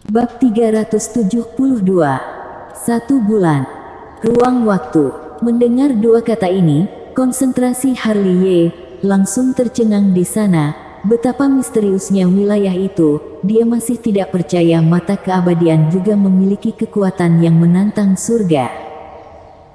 Bab 372. Satu bulan. Ruang waktu. Mendengar dua kata ini, konsentrasi Harley Ye langsung tercengang di sana. Betapa misteriusnya wilayah itu. Dia masih tidak percaya mata keabadian juga memiliki kekuatan yang menantang surga.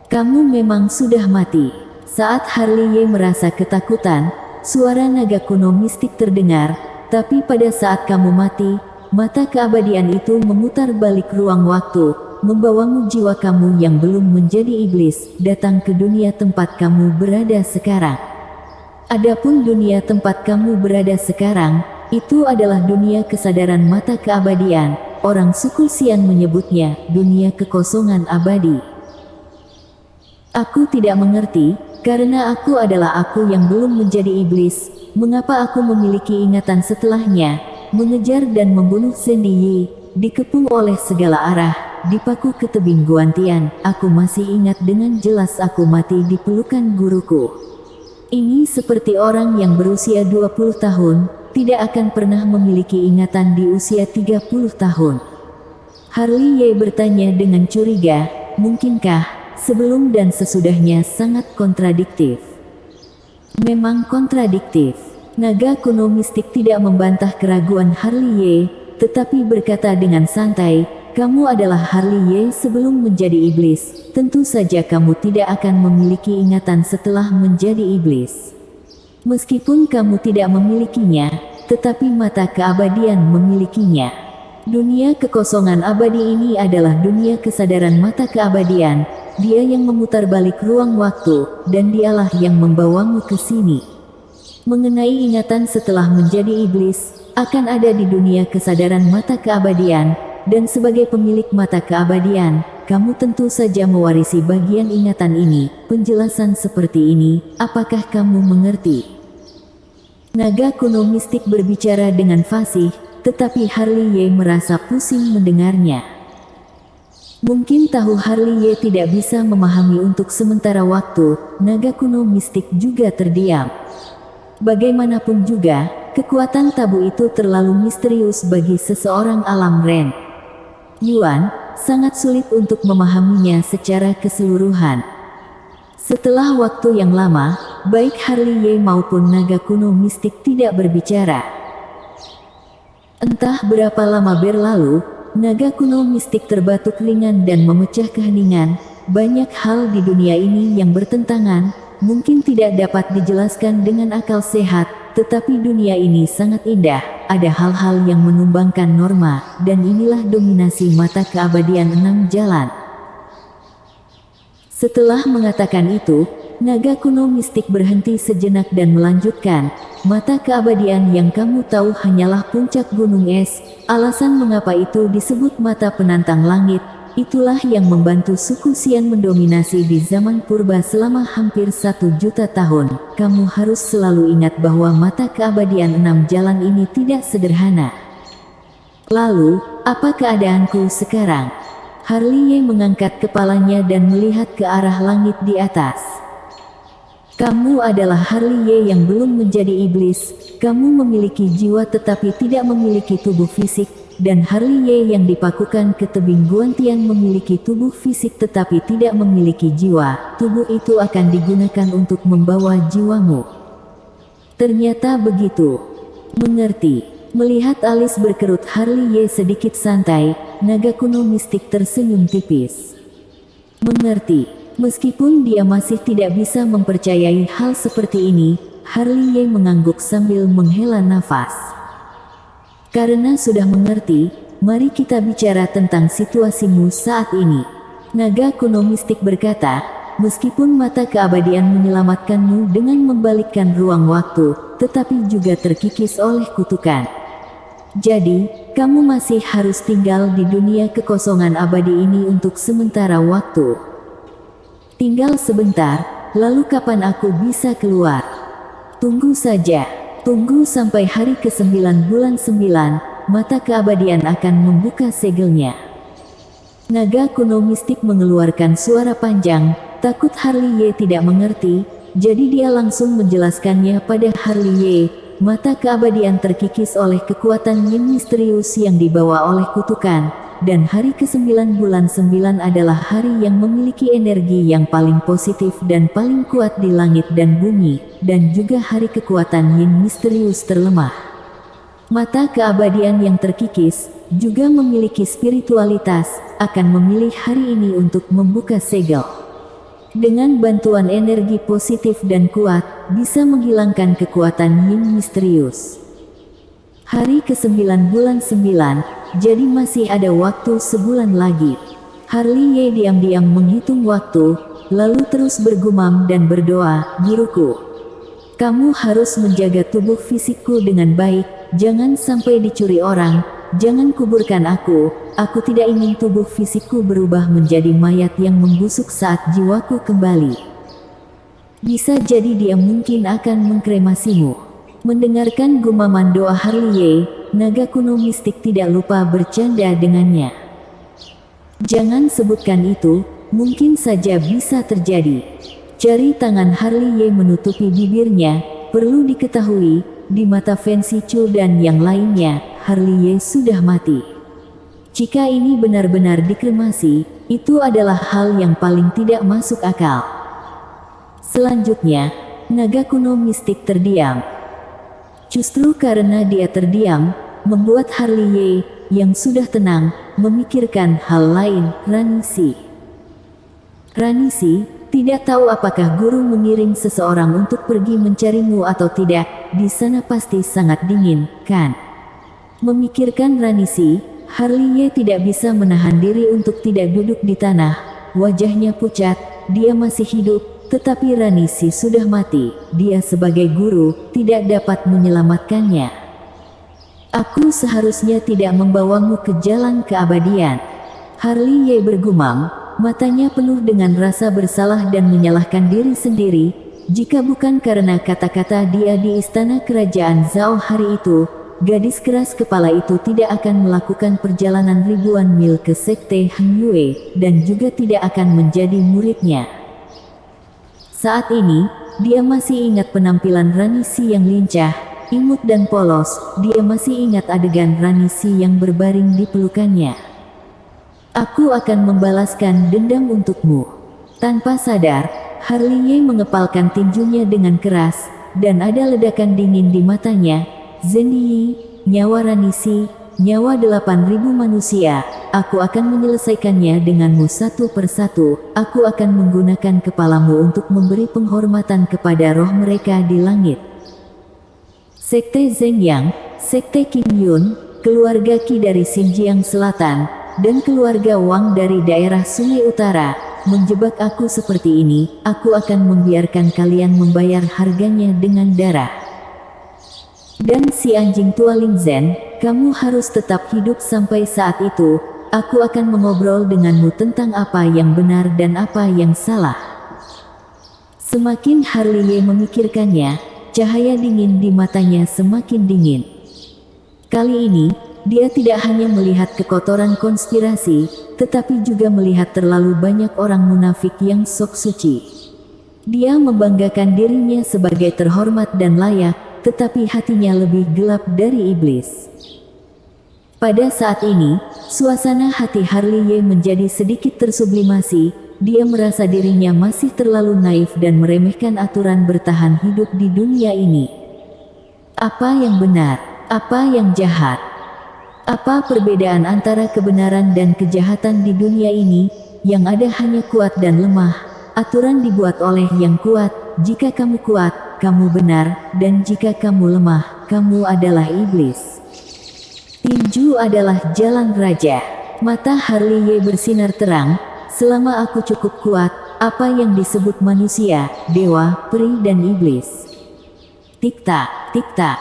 Kamu memang sudah mati. Saat Harley Ye merasa ketakutan, suara naga kuno mistik terdengar. Tapi pada saat kamu mati, mata keabadian itu memutar balik ruang waktu, membawamu jiwa kamu yang belum menjadi iblis, datang ke dunia tempat kamu berada sekarang. Adapun dunia tempat kamu berada sekarang, itu adalah dunia kesadaran mata keabadian. Orang suku Xian menyebutnya dunia kekosongan abadi. Aku tidak mengerti, karena aku adalah aku yang belum menjadi iblis. Mengapa aku memiliki ingatan setelahnya? Mengejar dan membunuh Sandy Yi, dikepung oleh segala arah, dipaku ke tebing Guantian. Aku masih ingat dengan jelas aku mati di pelukan guruku. Ini seperti orang yang berusia 20 tahun, tidak akan pernah memiliki ingatan di usia 30 tahun. Harley Ye bertanya dengan curiga, mungkinkah, sebelum dan sesudahnya sangat kontradiktif. Memang kontradiktif. Naga kuno mistik tidak membantah keraguan Harley Ye, tetapi berkata dengan santai, kamu adalah Harley Ye sebelum menjadi iblis. Tentu saja kamu tidak akan memiliki ingatan setelah menjadi iblis. Meskipun kamu tidak memilikinya, tetapi mata keabadian memilikinya. Dunia kekosongan abadi ini adalah dunia kesadaran mata keabadian. Dia yang memutar balik ruang waktu, dan dialah yang membawamu ke sini. Mengenai ingatan setelah menjadi iblis, akan ada di dunia kesadaran mata keabadian, dan sebagai pemilik mata keabadian, kamu tentu saja mewarisi bagian ingatan ini. Penjelasan seperti ini, apakah kamu mengerti? Naga kuno mistik berbicara dengan fasih, tetapi Harley Ye merasa pusing mendengarnya. Mungkin tahu Harley Ye tidak bisa memahami untuk sementara waktu, naga kuno mistik juga terdiam. Bagaimanapun juga, kekuatan tabu itu terlalu misterius bagi seseorang alam Ren Yuan, sangat sulit untuk memahaminya secara keseluruhan. Setelah waktu yang lama, baik Harley Ye maupun naga kuno mistik tidak berbicara. Entah berapa lama berlalu, naga kuno mistik terbatuk ringan dan memecah keheningan. Banyak hal di dunia ini yang bertentangan, mungkin tidak dapat dijelaskan dengan akal sehat, tetapi dunia ini sangat indah. Ada hal-hal yang menumbangkan norma, dan inilah dominasi mata keabadian 6 jalan. Setelah mengatakan itu, naga kuno mistik berhenti sejenak dan melanjutkan, mata keabadian yang kamu tahu hanyalah puncak gunung es. Alasan mengapa itu disebut mata penantang langit, itulah yang membantu suku Xian mendominasi di zaman purba selama hampir 1 juta tahun. Kamu harus selalu ingat bahwa mata keabadian 6 jalan ini tidak sederhana. Lalu, apa keadaanku sekarang? Harley Ye mengangkat kepalanya dan melihat ke arah langit di atas. Kamu adalah Harley Ye yang belum menjadi iblis. Kamu memiliki jiwa tetapi tidak memiliki tubuh fisik. Dan Harley Ye yang dipakukan ke tebing Guantian memiliki tubuh fisik tetapi tidak memiliki jiwa. Tubuh itu akan digunakan untuk membawa jiwamu. Ternyata begitu. Mengerti. Melihat alis berkerut Harley Ye sedikit santai, naga kuno mistik tersenyum tipis. Mengerti. Meskipun dia masih tidak bisa mempercayai hal seperti ini, Harley Ye mengangguk sambil menghela nafas. Karena sudah mengerti, mari kita bicara tentang situasimu saat ini. Naga kuno mistik berkata, meskipun mata keabadian menyelamatkanmu dengan membalikkan ruang waktu, tetapi juga terkikis oleh kutukan. Jadi, kamu masih harus tinggal di dunia kekosongan abadi ini untuk sementara waktu. Tinggal sebentar, lalu kapan aku bisa keluar? Tunggu saja. Tunggu sampai hari ke-9 bulan 9, mata keabadian akan membuka segelnya. Naga kuno mistik mengeluarkan suara panjang, takut Harley Ye tidak mengerti, jadi dia langsung menjelaskannya pada Harley Ye. mata keabadian terkikis oleh kekuatan yin misterius yang dibawa oleh kutukan, dan hari ke-9 bulan 9 adalah hari yang memiliki energi yang paling positif dan paling kuat di langit dan bumi, dan juga hari kekuatan yin misterius terlemah. Mata keabadian yang terkikis juga memiliki spiritualitas, akan memilih hari ini untuk membuka segel. Dengan bantuan energi positif dan kuat, bisa menghilangkan kekuatan yin misterius. Hari ke-9 bulan 9, jadi masih ada waktu sebulan lagi. Harley Ye diam-diam menghitung waktu, lalu terus bergumam dan berdoa, "Guruku, kamu harus menjaga tubuh fisikku dengan baik, jangan sampai dicuri orang, jangan kuburkan aku tidak ingin tubuh fisikku berubah menjadi mayat yang membusuk saat jiwaku kembali. Bisa jadi dia mungkin akan mengkremasimu." Mendengarkan gumaman doa Harley Ye, naga kuno mistik tidak lupa bercanda dengannya. "Jangan sebutkan itu, mungkin saja bisa terjadi." Jari tangan Harley Ye menutupi bibirnya. Perlu diketahui, di mata Fancy Chu dan yang lainnya, Harley Ye sudah mati. Jika ini benar-benar dikremasi, itu adalah hal yang paling tidak masuk akal. Selanjutnya, naga kuno mistik terdiam. Justru karena dia terdiam, membuat Harley Ye, yang sudah tenang, memikirkan hal lain. Rani Si, tidak tahu apakah guru mengiring seseorang untuk pergi mencarimu atau tidak, di sana pasti sangat dingin, kan? Memikirkan Rani Si, Harley Ye tidak bisa menahan diri untuk tidak duduk di tanah. Wajahnya pucat, dia masih hidup, tetapi Rani Si sudah mati. Dia sebagai guru, tidak dapat menyelamatkannya. "Aku seharusnya tidak membawamu ke jalan keabadian." Harley Ye bergumam, matanya penuh dengan rasa bersalah dan menyalahkan diri sendiri. Jika bukan karena kata-kata dia di istana kerajaan Zhao hari itu, gadis keras kepala itu tidak akan melakukan perjalanan ribuan mil ke sekte Han Yue, dan juga tidak akan menjadi muridnya. Saat ini, dia masih ingat penampilan Rani Si yang lincah, imut dan polos. Dia masih ingat adegan Rani Si yang berbaring di pelukannya. "Aku akan membalaskan dendam untukmu." Tanpa sadar, Harley Ye mengepalkan tinjunya dengan keras, dan ada ledakan dingin di matanya. "Zhenyi, nyawa Rani Si, nyawa 8.000 manusia, aku akan menyelesaikannya denganmu satu persatu. Aku akan menggunakan kepalamu untuk memberi penghormatan kepada roh mereka di langit." Sekte Zheng Yang, Sekte Qing Yun, keluarga Qi dari Xinjiang Selatan, dan keluarga Wang dari daerah Sungai Utara, menjebak aku seperti ini. Aku akan membiarkan kalian membayar harganya dengan darah. Dan si anjing tua Ling Zhen, kamu harus tetap hidup sampai saat itu. Aku akan mengobrol denganmu tentang apa yang benar dan apa yang salah. Semakin Harley Ye memikirkannya, cahaya dingin di matanya semakin dingin. Kali ini, dia tidak hanya melihat kekotoran konspirasi, tetapi juga melihat terlalu banyak orang munafik yang sok suci. Dia membanggakan dirinya sebagai terhormat dan layak, tetapi hatinya lebih gelap dari iblis. Pada saat ini, suasana hati Harley Ye menjadi sedikit tersublimasi. Dia merasa dirinya masih terlalu naif dan meremehkan aturan bertahan hidup di dunia ini. Apa yang benar? Apa yang jahat? Apa perbedaan antara kebenaran dan kejahatan di dunia ini? Yang ada hanya kuat dan lemah. Aturan dibuat oleh yang kuat. Jika kamu kuat, kamu benar, dan jika kamu lemah, kamu adalah iblis. Tinju adalah jalan raja. Mata Harley Ye bersinar terang. Selama aku cukup kuat, apa yang disebut manusia, dewa, peri dan iblis. Tik-tak, tik-tak.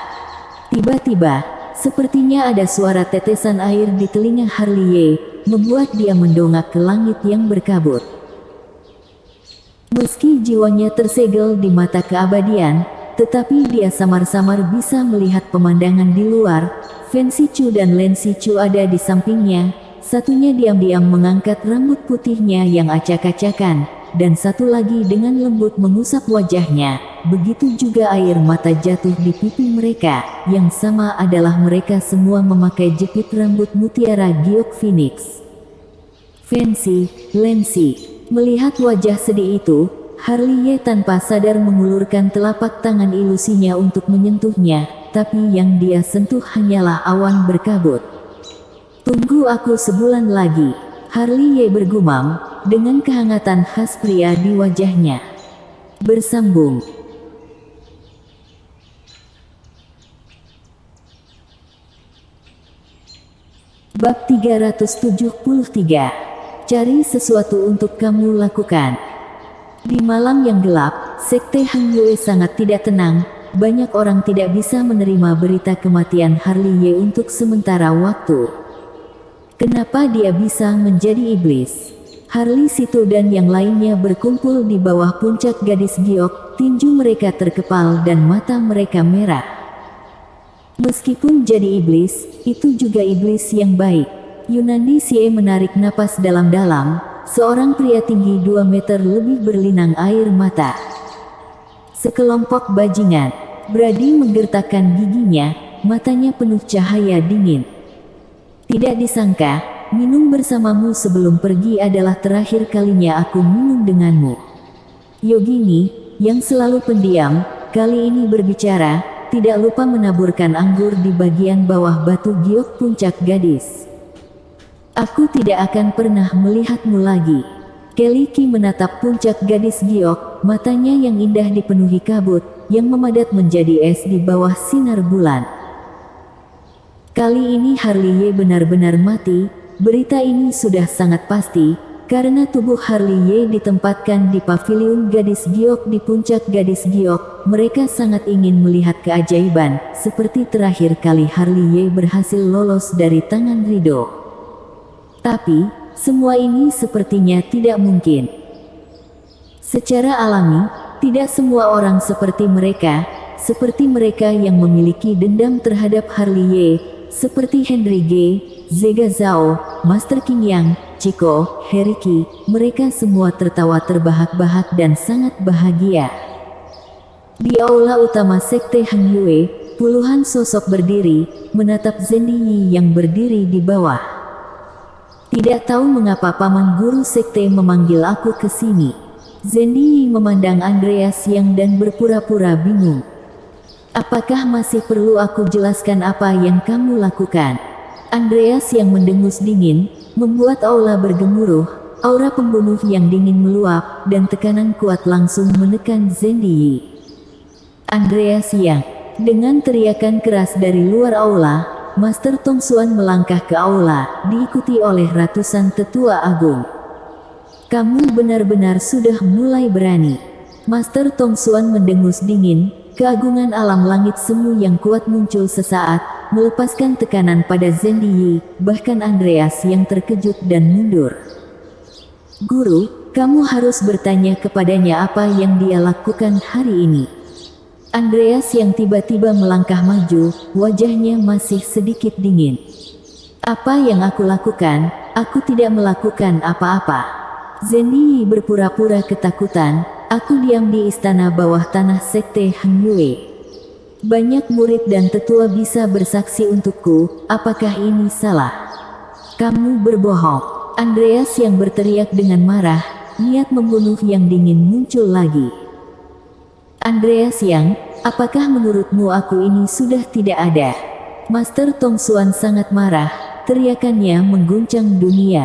Tiba-tiba, sepertinya ada suara tetesan air di telinga Harley Ye, membuat dia mendongak ke langit yang berkabut. Meski jiwanya tersegel di mata keabadian, tetapi dia samar-samar bisa melihat pemandangan di luar. Fancy Chu dan Lancy Chu ada di sampingnya. Satunya diam-diam mengangkat rambut putihnya yang acak-acakan, dan satu lagi dengan lembut mengusap wajahnya. Begitu juga air mata jatuh di pipi mereka. Yang sama adalah mereka semua memakai jepit rambut mutiara giok Phoenix. Fancy, Lancy. Melihat wajah sedih itu, Harley tanpa sadar mengulurkan telapak tangan ilusinya untuk menyentuhnya, tapi yang dia sentuh hanyalah awan berkabut. Tunggu aku sebulan lagi, Harley bergumam, dengan kehangatan khas pria di wajahnya. Bersambung. Bab 373. Cari sesuatu untuk kamu lakukan. Di malam yang gelap, Sekte Hang Yue sangat tidak tenang. Banyak orang tidak bisa menerima berita kematian Harley untuk sementara waktu. Kenapa dia bisa menjadi iblis? Harley Situ dan yang lainnya berkumpul di bawah puncak gadis giok. Tinju mereka terkepal dan mata mereka merah. Meskipun jadi iblis, itu juga iblis yang baik. Yunandi Sie menarik napas dalam-dalam. Seorang pria tinggi 2 meter lebih berlinang air mata. Sekelompok bajingan. Brady menggertakkan giginya, matanya penuh cahaya dingin. Tidak disangka, minum bersamamu sebelum pergi adalah terakhir kalinya aku minum denganmu. Yogini, yang selalu pendiam, kali ini berbicara, tidak lupa menaburkan anggur di bagian bawah batu giok puncak gadis. Aku tidak akan pernah melihatmu lagi. Kelly Ki menatap puncak gadis giok, matanya yang indah dipenuhi kabut, yang memadat menjadi es di bawah sinar bulan. Kali ini Harley benar-benar mati. Berita ini sudah sangat pasti, karena tubuh Harley ditempatkan di paviliun gadis giok di puncak gadis giok. Mereka sangat ingin melihat keajaiban, seperti terakhir kali Harley berhasil lolos dari tangan Rido. Tapi, semua ini sepertinya tidak mungkin. Secara alami, tidak semua orang seperti mereka yang memiliki dendam terhadap Harley, seperti Henry G, Zega Zhao, Master King Yang, Chico, Heriki, mereka semua tertawa terbahak-bahak dan sangat bahagia. Di aula utama Sekte Hang Yue, puluhan sosok berdiri, menatap Zendi Yi yang berdiri di bawah. Tidak tahu mengapa paman guru sekte memanggil aku ke sini. Zendi Yi memandang Andreas Yang dan berpura-pura bingung. Apakah masih perlu aku jelaskan apa yang kamu lakukan? Andreas yang mendengus dingin, membuat aula bergemuruh, aura pembunuh yang dingin meluap, dan tekanan kuat langsung menekan Zendi Yi. Andreas Yang, dengan teriakan keras dari luar aula, Master Tong Xuan melangkah ke aula, diikuti oleh ratusan tetua agung. Kamu benar-benar sudah mulai berani. Master Tong Xuan mendengus dingin, keagungan alam langit semu yang kuat muncul sesaat, melepaskan tekanan pada Zendi Yi, bahkan Andreas yang terkejut dan mundur. Guru, kamu harus bertanya kepadanya apa yang dia lakukan hari ini. Andreas yang tiba-tiba melangkah maju, wajahnya masih sedikit dingin. Apa yang aku lakukan? Aku tidak melakukan apa-apa. Zendi Yi berpura-pura ketakutan. Aku diam di istana bawah tanah Sekte Hang Yue. Banyak murid dan tetua bisa bersaksi untukku. Apakah ini salah? Kamu berbohong. Andreas yang berteriak dengan marah, niat membunuh yang dingin muncul lagi. Andreas Yang, apakah menurutmu aku ini sudah tidak ada? Master Tong Xuan sangat marah, teriakannya mengguncang dunia.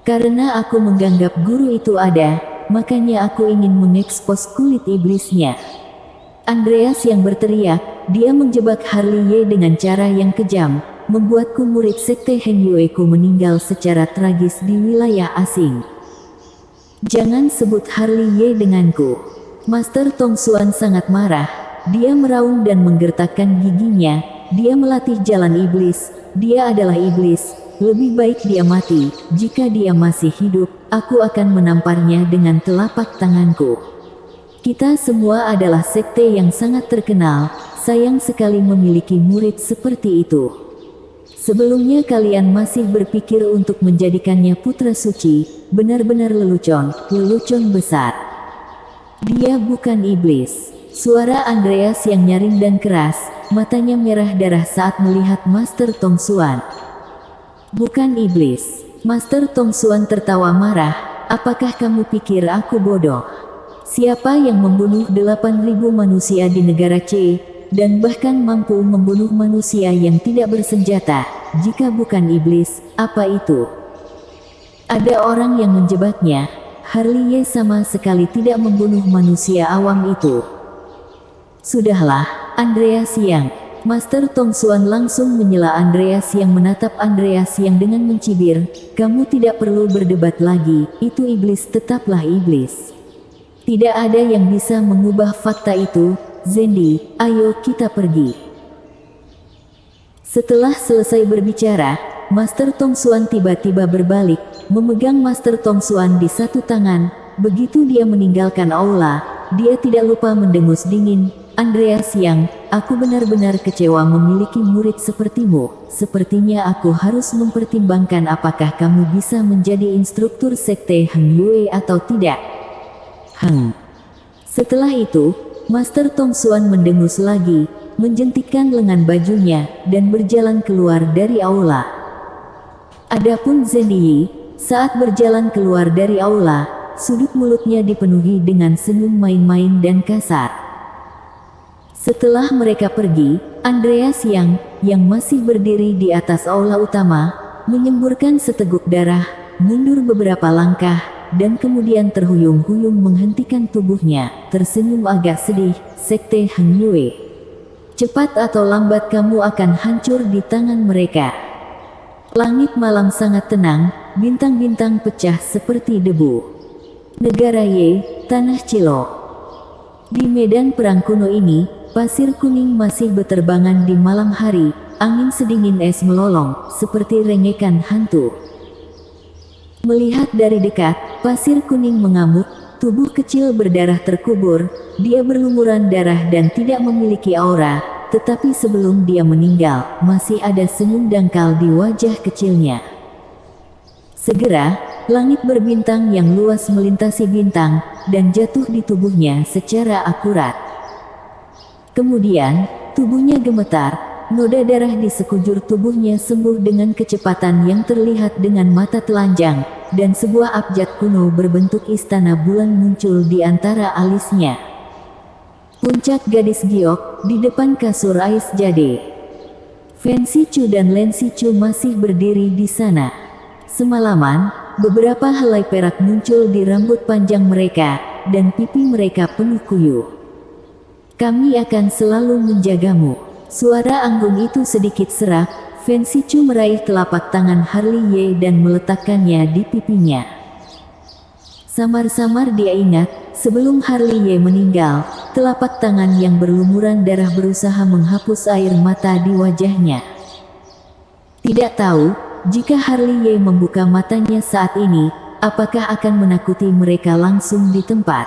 Karena aku menganggap guru itu ada, makanya aku ingin mengekspos kulit iblisnya. Andreas yang berteriak, dia menjebak Harley dengan cara yang kejam, membuatku murid Sekte Hang Yue meninggal secara tragis di wilayah asing. Jangan sebut Harley denganku. Master Tong Xuan sangat marah, dia meraung dan menggertakkan giginya, dia melatih jalan iblis, dia adalah iblis. Lebih baik dia mati. Jika dia masih hidup, aku akan menamparnya dengan telapak tanganku. Kita semua adalah sekte yang sangat terkenal, sayang sekali memiliki murid seperti itu. Sebelumnya kalian masih berpikir untuk menjadikannya putra suci, benar-benar lelucon besar. Dia bukan iblis. Suara Andreas yang nyaring dan keras, matanya merah darah saat melihat Master Tong Xuan. Bukan iblis. Master Tong Xuan tertawa marah, apakah kamu pikir aku bodoh? Siapa yang membunuh 8.000 manusia di negara C, dan bahkan mampu membunuh manusia yang tidak bersenjata, jika bukan iblis, apa itu? Ada orang yang menjebaknya. Harley Ye sama sekali tidak membunuh manusia awam itu. Sudahlah, Andreas Yang. Master Tong Xuan langsung menyela Andreas yang menatap Andreas yang dengan mencibir, kamu tidak perlu berdebat lagi, itu iblis tetaplah iblis. Tidak ada yang bisa mengubah fakta itu, Zendi, ayo kita pergi. Setelah selesai berbicara, Master Tong Xuan tiba-tiba berbalik, memegang Master Tong Xuan di satu tangan. Begitu dia meninggalkan aula, dia tidak lupa mendengus dingin, Andreas Yang, aku benar-benar kecewa memiliki murid sepertimu. Sepertinya aku harus mempertimbangkan apakah kamu bisa menjadi instruktur sekte Heng Yue atau tidak. Setelah itu, Master Tong Xuan mendengus lagi, menjentikkan lengan bajunya, dan berjalan keluar dari aula. Adapun Zendi Yi, saat berjalan keluar dari aula, sudut mulutnya dipenuhi dengan senyum main-main dan kasar. Setelah mereka pergi, Andreas yang masih berdiri di atas aula utama, menyemburkan seteguk darah, mundur beberapa langkah, dan kemudian terhuyung-huyung menghentikan tubuhnya, tersenyum agak sedih, sekte Heng Yue. Cepat atau lambat kamu akan hancur di tangan mereka. Langit malam sangat tenang, bintang-bintang pecah seperti debu. Negara Ye, Tanah Cilo. Di medan perang kuno ini, pasir kuning masih beterbangan di malam hari, angin sedingin es melolong, seperti rengekan hantu. Melihat dari dekat, pasir kuning mengamuk, tubuh kecil berdarah terkubur, dia berlumuran darah dan tidak memiliki aura, tetapi sebelum dia meninggal, masih ada senyum dangkal di wajah kecilnya. Segera, langit berbintang yang luas melintasi bintang, dan jatuh di tubuhnya secara akurat. Kemudian, tubuhnya gemetar. Noda darah di sekujur tubuhnya sembuh dengan kecepatan yang terlihat dengan mata telanjang, dan sebuah abjad kuno berbentuk istana bulan muncul di antara alisnya. Puncak gadis giok, di depan kasur Ais Jade. Fen Sichu dan Len Sichu masih berdiri di sana. Semalaman, beberapa helai perak muncul di rambut panjang mereka, dan pipi mereka penuh kuyu. Kami akan selalu menjagamu. Suara anggun itu sedikit serak, Fen Sichu meraih telapak tangan Harley Ye dan meletakkannya di pipinya. Samar-samar dia ingat, sebelum Harley Ye meninggal, telapak tangan yang berlumuran darah berusaha menghapus air mata di wajahnya. Tidak tahu, jika Harley Ye membuka matanya saat ini, apakah akan menakuti mereka langsung di tempat.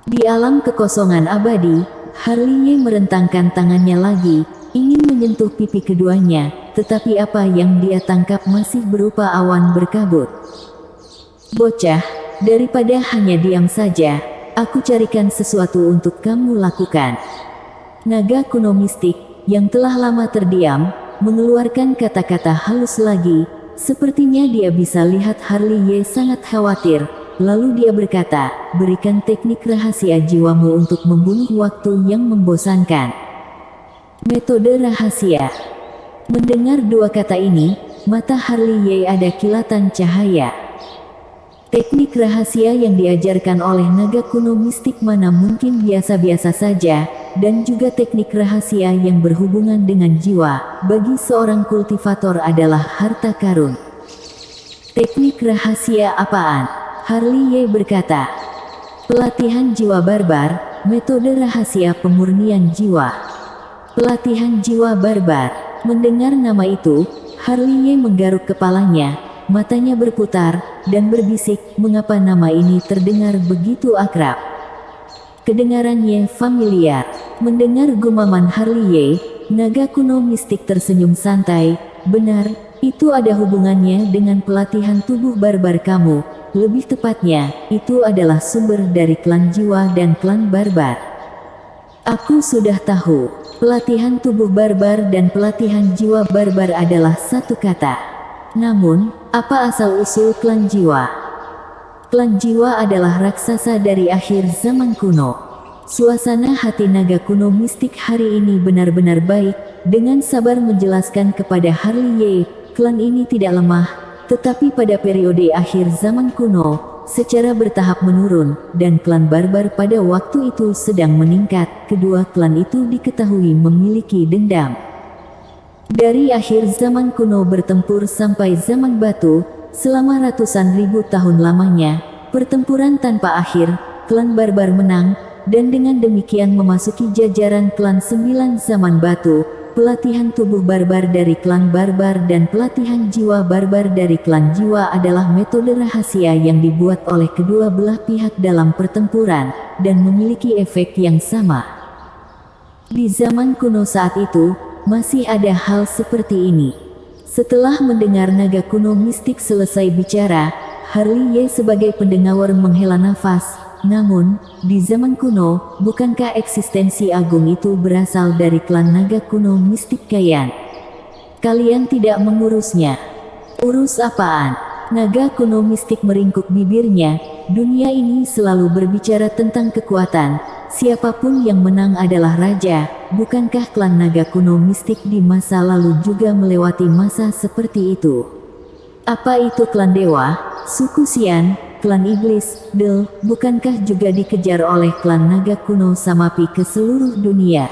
Di alam kekosongan abadi, Harley Ye merentangkan tangannya lagi, ingin menyentuh pipi keduanya, tetapi apa yang dia tangkap masih berupa awan berkabut. Bocah, daripada hanya diam saja, aku carikan sesuatu untuk kamu lakukan. Naga kuno mistik, yang telah lama terdiam, mengeluarkan kata-kata halus lagi, sepertinya dia bisa lihat Harley Ye sangat khawatir. Lalu dia berkata, berikan teknik rahasia jiwamu untuk membunuh waktu yang membosankan. Metode rahasia. Mendengar dua kata ini, mata Harley Ye ada kilatan cahaya. Teknik rahasia yang diajarkan oleh naga kuno mistik mana mungkin biasa-biasa saja, dan juga teknik rahasia yang berhubungan dengan jiwa, bagi seorang kultivator adalah harta karun. Teknik rahasia apaan? Harley Ye berkata, pelatihan jiwa barbar, metode rahasia pemurnian jiwa. Pelatihan jiwa barbar. Mendengar nama itu, Harley Ye menggaruk kepalanya, matanya berputar, dan berbisik, mengapa nama ini terdengar begitu akrab. Kedengarannya familiar. Mendengar gumaman Harley Ye, Naga kuno mistik tersenyum santai. Benar, itu ada hubungannya dengan pelatihan tubuh barbar kamu. Lebih tepatnya, itu adalah sumber dari klan jiwa dan klan barbar. Aku sudah tahu, pelatihan tubuh barbar dan pelatihan jiwa barbar adalah satu kata. Namun, apa asal-usul klan jiwa? Klan jiwa adalah raksasa dari akhir zaman kuno. Suasana hati naga kuno mistik hari ini benar-benar baik. Dengan sabar menjelaskan kepada Harley Ye, klan ini tidak lemah, tetapi pada periode akhir zaman kuno, secara bertahap menurun, dan klan barbar pada waktu itu sedang meningkat. Kedua klan itu diketahui memiliki dendam. Dari akhir zaman kuno bertempur sampai zaman batu, selama ratusan ribu tahun lamanya, pertempuran tanpa akhir, klan barbar menang, dan dengan demikian memasuki jajaran klan 9 zaman batu. Pelatihan tubuh barbar dari klan barbar dan pelatihan jiwa barbar dari klan jiwa adalah metode rahasia yang dibuat oleh kedua belah pihak dalam pertempuran, dan memiliki efek yang sama. Di zaman kuno saat itu, masih ada hal seperti ini. Setelah mendengar naga kuno mistik selesai bicara, Harley Ye sebagai pendengar menghela nafas. Namun, di zaman kuno, bukankah eksistensi agung itu berasal dari klan naga kuno mistik kalian? Kalian tidak mengurusnya. Urus apaan? Naga kuno mistik meringkuk bibirnya. Dunia ini selalu berbicara tentang kekuatan. Siapapun yang menang adalah raja. Bukankah klan naga kuno mistik di masa lalu juga melewati masa seperti itu? Apa itu klan dewa, suku Xian, klan iblis, bukankah juga dikejar oleh klan naga kuno Samapi ke seluruh dunia?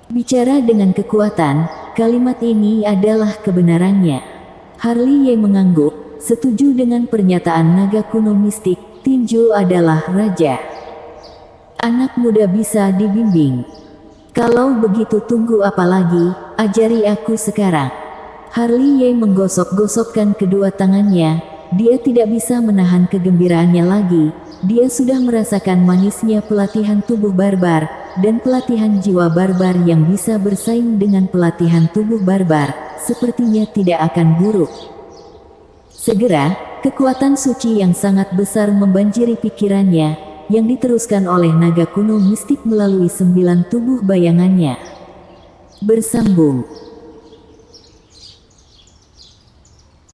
Bicara dengan kekuatan, kalimat ini adalah kebenarannya. Harley Ye mengangguk, setuju dengan pernyataan naga kuno mistik, tinju adalah raja. Anak muda bisa dibimbing. Kalau begitu tunggu apa lagi, ajari aku sekarang. Harley Ye menggosok-gosokkan kedua tangannya. Dia tidak bisa menahan kegembiraannya lagi. Dia sudah merasakan manisnya pelatihan tubuh barbar, dan pelatihan jiwa barbar yang bisa bersaing dengan pelatihan tubuh barbar, sepertinya tidak akan buruk. Segera, kekuatan suci yang sangat besar membanjiri pikirannya, yang diteruskan oleh naga kuno mistik melalui 9 tubuh bayangannya. Bersambung.